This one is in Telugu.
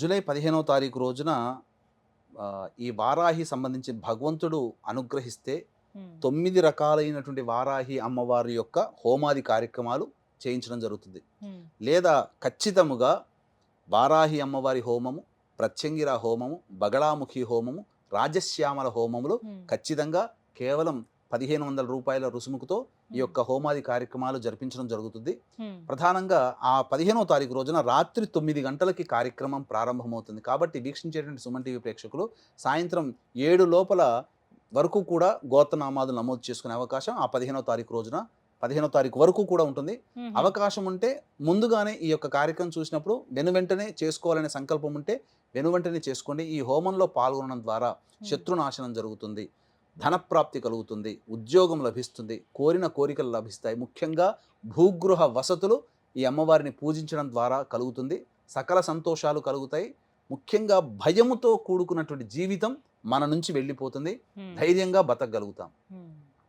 జూలై 15వ తారీఖు రోజున ఈ వారాహి సంబంధించి భగవంతుడు అనుగ్రహిస్తే హ్మ్. 9 రకాలైనటువంటి వారాహి అమ్మవారి యొక్క హోమాది కార్యక్రమాలు చేయించడం జరుగుతుంది. హ్మ్. లేదా ఖచ్చితముగా వారాహి అమ్మవారి హోమము, ప్రత్యంగిర హోమము, బగళాముఖి హోమము, రాజశ్యామల హోమములు హ్మ్. ఖచ్చితంగా కేవలం రూ. 1500 రుసుముకుతో ఈ హ్మ్. యొక్క హోమాది కార్యక్రమాలు జరిపించడం జరుగుతుంది. హ్మ్. ప్రధానంగా ఆ 15వ తారీఖు రోజున రాత్రి 9 గంటలకి కార్యక్రమం ప్రారంభమవుతుంది. కాబట్టి వీక్షించేటువంటి సుమన్ టీవీ ప్రేక్షకులు సాయంత్రం 7 లోపల వరకు కూడా గోత్రనామాదులు నమోదు చేసుకునే అవకాశం ఆ 15వ తారీఖు రోజున 15వ తారీఖు వరకు కూడా ఉంటుంది. హుహు. అవకాశం ఉంటే ముందుగానే ఈ యొక్క కార్యక్రమం చూసినప్పుడు వెనువెంటనే చేసుకోవాలనే సంకల్పం ఉంటే వెనువెంటనే చేసుకోండి. ఈ హోమంలో పాల్గొనడం ద్వారా హ్మ్. శత్రునాశనం జరుగుతుంది. ధనప్రాప్తి కలుగుతుంది. ఉద్యోగం లభిస్తుంది. కోరిన కోరికలు లభిస్తాయి. ముఖ్యంగా భూగృహ వసతులు ఈ అమ్మవారిని పూజించడం ద్వారా కలుగుతుంది. సకల సంతోషాలు కలుగుతాయి. ముఖ్యంగా భయముతో కూడుకున్నటువంటి జీవితం మన నుంచి వెళ్ళిపోతుంది. హ్మ్. ధైర్యంగా బతకగలుగుతాం. హ్మ్.